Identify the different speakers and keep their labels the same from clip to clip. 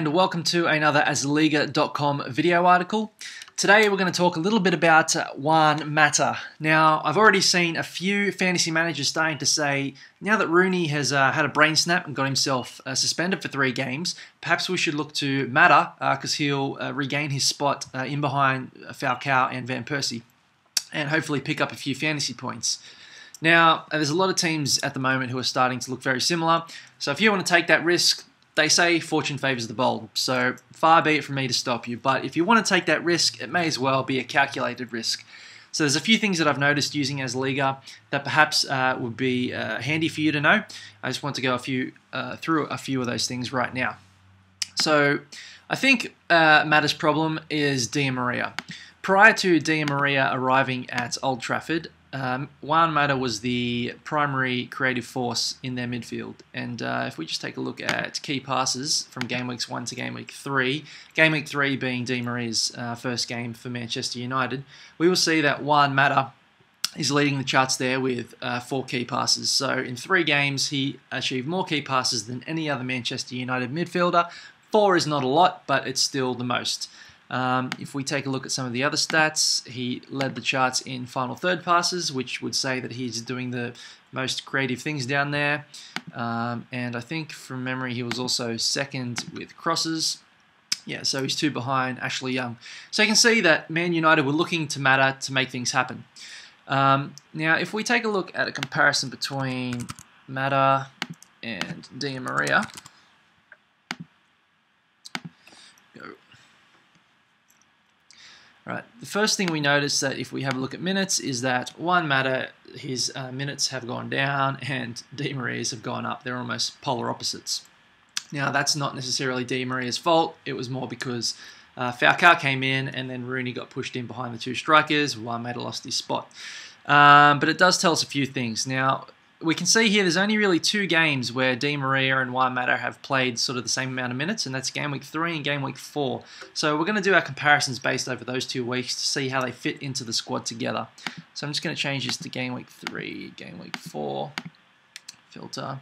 Speaker 1: and welcome to another asliga.com video article. Today we're going to talk a little bit about Juan Mata. Now, I've already seen a few fantasy managers starting to say, now that Rooney has had a brain snap and got himself suspended for 3 games, perhaps we should look to Mata because he'll regain his spot in behind Falcao and Van Persie and hopefully pick up a few fantasy points. Now, there's a lot of teams at the moment who are starting to look very similar, so if you want to take that risk, they say fortune favours the bold, so far be it from me to stop you. But if you want to take that risk, it may as well be a calculated risk. So there's a few things that I've noticed using Asliga that perhaps would be handy for you to know. I just want to go through a few of those things right now. So I think Mata's problem is Di Maria. Prior to Di Maria arriving at Old Trafford, Juan Mata was the primary creative force in their midfield, and if we just take a look at key passes from game weeks 1 to game week 3 being Di Maria's first game for Manchester United, we will see that Juan Mata is leading the charts there with 4 key passes. So in 3 games he achieved more key passes than any other Manchester United midfielder. 4 is not a lot, but it's still the most. If we take a look at some of the other stats, he led the charts in final third passes, which would say that he's doing the most creative things down there. And I think from memory he was also second with crosses. Yeah, so he's 2 behind Ashley Young. So you can see that Man United were looking to Mata to make things happen. Now, if we take a look at a comparison between Mata and Di Maria, right, the first thing we notice that if we have a look at minutes is that Juan Mata, his minutes have gone down and Di Maria's have gone up. They're almost polar opposites. Now, that's not necessarily Di Maria's fault. It was more because Falcao came in and then Rooney got pushed in behind the 2 strikers. Juan Mata lost his spot. But it does tell us a few things. Now, we can see here there's only really 2 games where Di Maria and Juan Mata have played sort of the same amount of minutes, and that's game week 3 and game week 4. So we're going to do our comparisons based over those 2 weeks to see how they fit into the squad together. So I'm just going to change this to game week 3, game week 4, filter.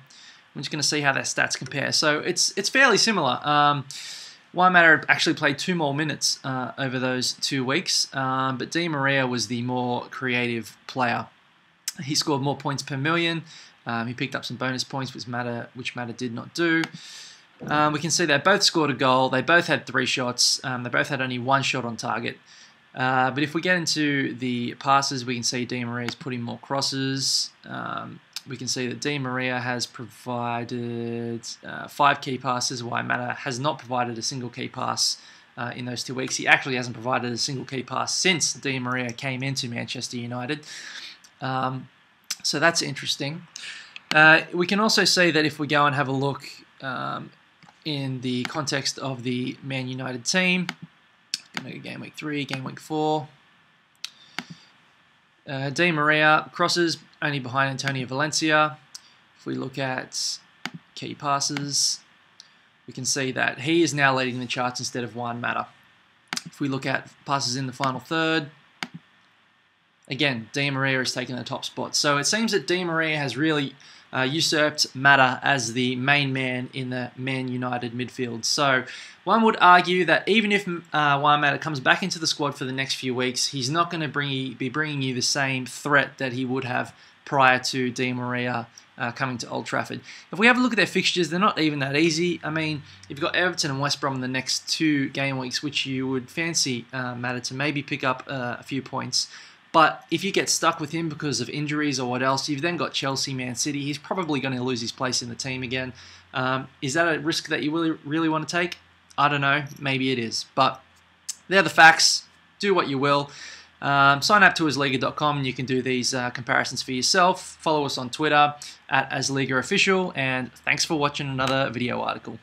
Speaker 1: I'm just going to see how their stats compare. So it's fairly similar. Juan Mata actually played 2 more minutes over those 2 weeks, but Di Maria was the more creative player. He scored more points per million. He picked up some bonus points, which Mata did not do. We can see they both scored a goal. They both had 3 shots. They both had only 1 shot on target. But if we get into the passes, we can see Di Maria's putting more crosses. We can see that Di Maria has provided 5 key passes, while Mata has not provided a single key pass in those 2 weeks. He actually hasn't provided a single key pass since Di Maria came into Manchester United. So that's interesting. We can also see that if we go and have a look in the context of the Man United team, going to go game week 3, game week 4. Di Maria crosses only behind Antonio Valencia. If we look at key passes, we can see that he is now leading the charts instead of Juan Mata. If we look at passes in the final third, again, Di Maria is taking the top spot. So it seems that Di Maria has really usurped Mata as the main man in the Man United midfield. So one would argue that even if Juan Mata comes back into the squad for the next few weeks, he's not going to be bringing you the same threat that he would have prior to Di Maria coming to Old Trafford. If we have a look at their fixtures, they're not even that easy. I mean, you've got Everton and West Brom in the next 2 game weeks, which you would fancy Mata to maybe pick up a few points. But if you get stuck with him because of injuries or what else, you've then got Chelsea, Man City. He's probably going to lose his place in the team again. Is that a risk that you really want to take? I don't know. Maybe it is. But they're the facts. Do what you will. Sign up to asliga.com and you can do these comparisons for yourself. Follow us on Twitter @AsligaOfficial. And thanks for watching another video article.